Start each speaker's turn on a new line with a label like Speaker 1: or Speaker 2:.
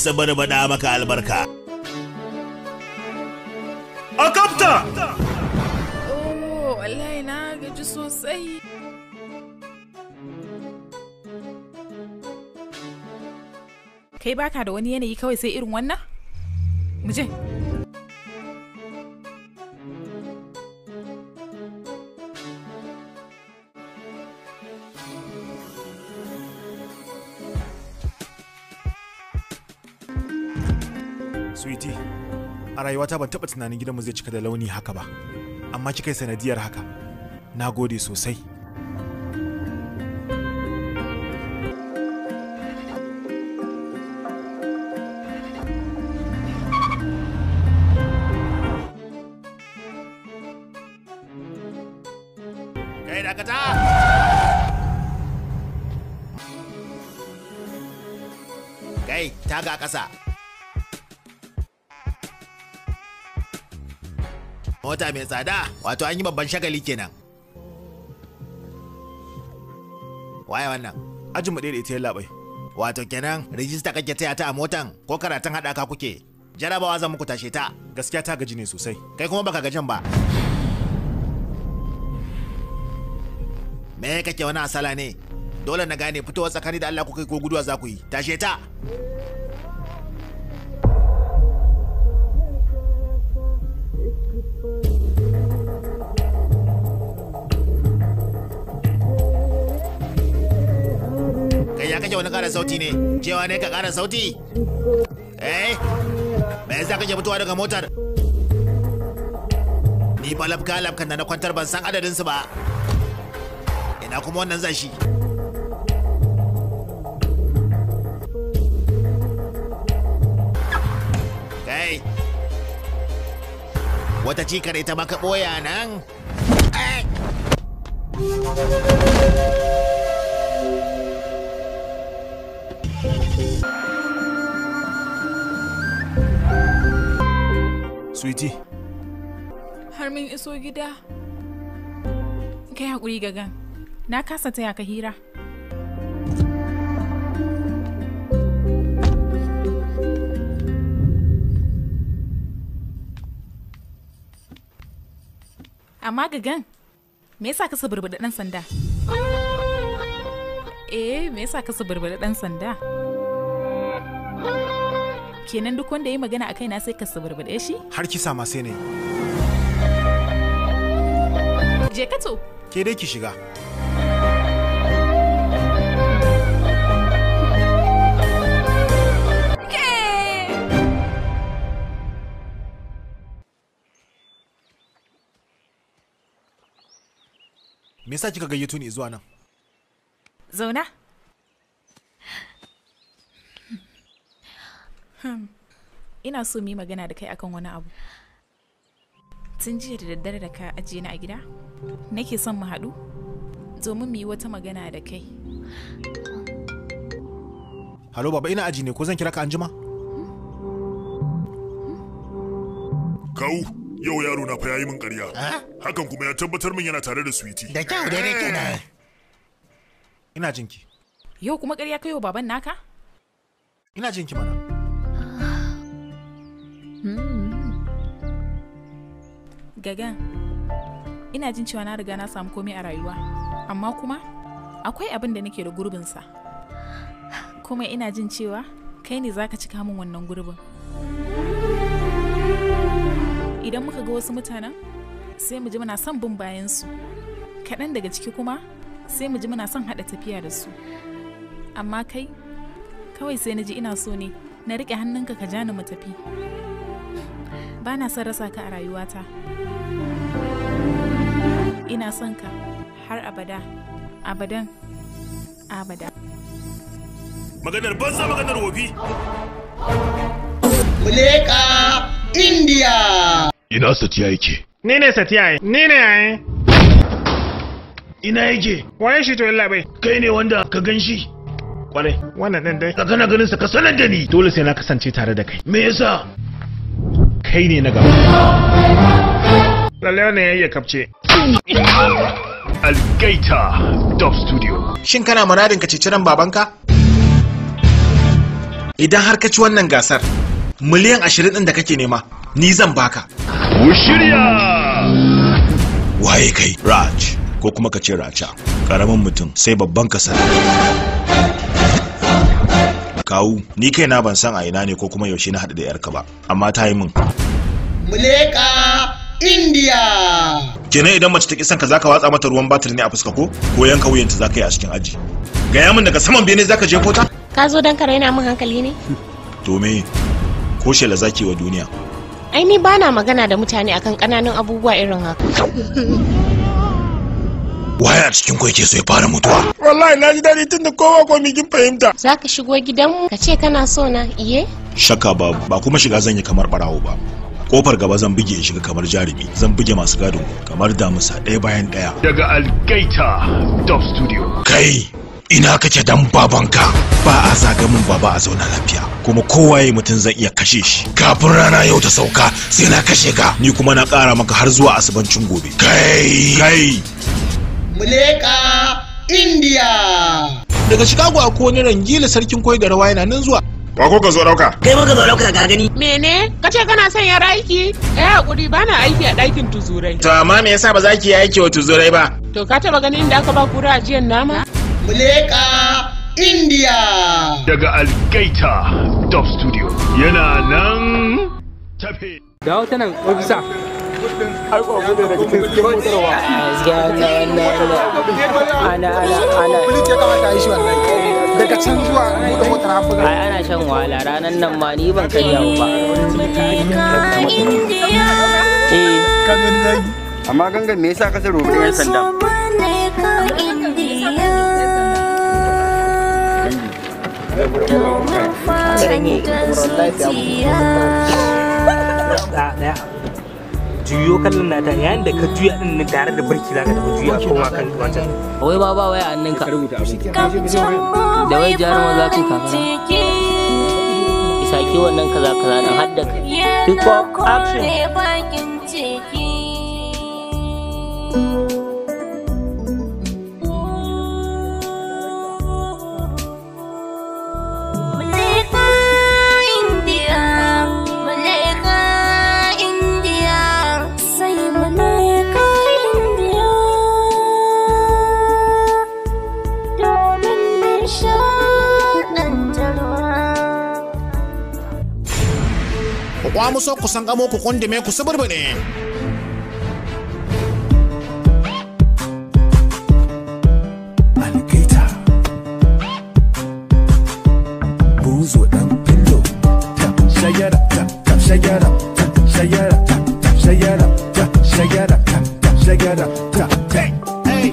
Speaker 1: su barbada maka albarka.
Speaker 2: A kapta!
Speaker 3: Oh, wallahi na gaji sosai. Kai baka da wani yanayi kawai sai irin wannan? Mu je.
Speaker 2: Sweetie, a rayuwata ban taɓa tunanin gidanmu zai cika da launi haka ba, amma kika yi sanadiyar haka. Na gode sosai.
Speaker 1: Kai dakata! Kai, taga a ƙasa. Mota mai tsada, wato an yi babban shagali kenan. Waye wannan?
Speaker 2: Ajin mu ɗaya da ita ya labai.
Speaker 1: Wato kenan rijista kake taya ta a motan ko karatun haɗaka kuke? Jarabawa zan muku tashe ta.
Speaker 2: Gaskiya ta gaji ne sosai.
Speaker 1: Kai kuma baka gajin ba. Me kake wani asala ne? Dole na gane fitowa tsakani da Allah ku kai ko guduwa za ku yi. Tashe ta. Kai ya kake wani ƙara sauti ne? Cewa ne ka ƙara sauti? Me yasa kake fitowa daga motar? Ni fa labkan da na kwantar ban san adadinsu ba. Ina kuma wannan zashi. Kai, wata cikar ita maka ɓoya nan?
Speaker 2: Sweetie.
Speaker 3: Har min iso gida. Kai haƙuri gagan. Na kasa taya ka hira. Amma gagan, me yasa ka suburbuɗa ɗan sanda? Me yasa ka suburbuɗa ɗan sanda? Kenan duk wanda ya magana a kaina sai ka suburbuɗe shi?
Speaker 2: Har kisa ma sai ne.
Speaker 3: Je ka to.
Speaker 2: Ke dai ki shiga. Me yasa kika gayyato ni zuwa nan?
Speaker 3: Zauna. Ina so mu yi magana da kai akan wani abu. Tun jiya da daddare da ka ajiye ni a gida, nake son mu haɗu domin mu yi wata magana da kai.
Speaker 2: Halo baba, ina aji ne, ko zan kira ka anjima?
Speaker 4: Kau, yau yaro na fa yayi min ƙarya. Hakan kuma ya tabbatar min yana tare da Sweetie.
Speaker 1: Da kyau dai kenan.
Speaker 2: Ina jinki.
Speaker 3: Yau kuma ƙarya kai wa baban naka?
Speaker 2: Ina jinki mana.
Speaker 3: Gagan, ina jin cewa na riga na samu komai a rayuwa, amma kuma akwai abin da nake da gurbinsa. Kuma ina jin cewa kai ne zaka cika min wannan gurbin. Idan muka ga wasu mutanen, sai mu ji muna son bin bayansu. Kaɗan daga ciki kuma, sai mu ji muna son haɗa tafiya da su. Amma kai, kawai sai na ji ina so ne, na riƙe hannunka ka ja ni mu tafi. Ba na son rasa ka a rayuwata. Ina son ka har abada, abadan, abada.
Speaker 4: Maganar banza maganar wofi.
Speaker 5: Muleka India.
Speaker 4: Ina Satiya yake?
Speaker 6: Ni ne Satiya, ni ne yayi.
Speaker 4: Ina yake?
Speaker 6: Waye shi to yalla bai?
Speaker 4: Kai ne wanda ka gan shi?
Speaker 6: Kwarai, wannan ɗin dai.
Speaker 4: Ka kana ganin sa ka sanar da ni.
Speaker 6: Dole sai na kasance tare da kai.
Speaker 4: Me yasa?
Speaker 6: Kai ne na gaba. Lalle wannan yayi kapce.
Speaker 4: ALGAITA DUBSTUDIO.
Speaker 7: Shin kana muradin ka ceci ran babanka?
Speaker 2: Idan har ka ci wannan gasar, miliyan 20 ɗin da kake nema, ni zan baka.
Speaker 6: Ku shirya!
Speaker 7: Waye kai? Raj, ko kuma ka ce Racha. Karamin mutum sai babban kasar. Kawu, ni kaina ban san a ina ne ko kuma yaushe na haɗu da yarka ba, amma ta yi min.
Speaker 5: Muleka India.
Speaker 7: Kenan idan mace ta ki son ka zaka watsa mata ruwan batir ne a fuska ko yanka wuyanta zaka yi a cikin aji. Gaya min daga saman bene zaka je kota?
Speaker 8: Ka zo dan ka raina min hankali ne?
Speaker 7: To me? Ko shela zaki wa duniya?
Speaker 8: Ai ni bana magana da mutane akan kananun abubuwa irin haka.
Speaker 7: Waye a cikin ku yake so ya fara mutuwa?
Speaker 2: Wallahi na ji dadi tunda kowa ko mi kin fahimta.
Speaker 8: Zaka shigo gidanmu ka ce kana so na iye?
Speaker 7: Shakka babu, ba kuma shiga zan yi kamar barawo ba. Kofar gaba zan buge in shiga kamar jarumi, zan buge masu gadon kamar damusa ɗaya bayan ɗaya.
Speaker 6: Daga ALGAITA DUBSTUDIO.
Speaker 7: Kai, ina kake dan babanka? Ba a zaga min baba a zauna lafiya, kuma kowaye mutum zan iya kashe shi. Kafin rana yau ta sauka sai na kashe ka, ni kuma na ƙara maka har zuwa asibancin gobe. Kai.
Speaker 5: Muleka India.
Speaker 2: Daga Chicago akwai wani rangila sarkin koyi da rawa yana nan zuwa.
Speaker 4: Ba ko ka zo dauka?
Speaker 5: Kai ma ka zo dauka ga gani.
Speaker 8: Mene? Kace kana son yar aiki? Hakuri bana aiki a ɗakin tuzurai.
Speaker 2: To amma me yasa ba za ki yi aiki wa tuzurai ba?
Speaker 8: To ka taba ganin inda aka ba kura ajiyar nama?
Speaker 5: Muleka India.
Speaker 6: Daga ALGAITA DUBSTUDIO. Yana nan tafe.
Speaker 9: Dawo ta nan ofisa.
Speaker 2: Ai ba gudu daga cikin motarwa.
Speaker 9: Ana.
Speaker 2: Police ya kamata yi shi wallahi. Daga can zuwa buɗe motar haɓuga.
Speaker 9: Ai ana shan wahala ranar nan ma ni ban karya ba.
Speaker 10: Amma gangan me yasa ka sa rubutun 'yan sanda?
Speaker 9: Juyo kallon nata yayin da ka juya din nan tare da barki zaka tafi juya koma kan wancan. Wai ba wai annin ka rubuta da wai jarumin zakin kakara. Isa ki wannan kaza dan hadda ka. Pick up action.
Speaker 1: Kwa muso kusan gamo ku kundume ku suburbune.
Speaker 11: Algaita. Buzo dan pillow. Shayara, shayara, shayara, shayara, shayara, shayara. Hey,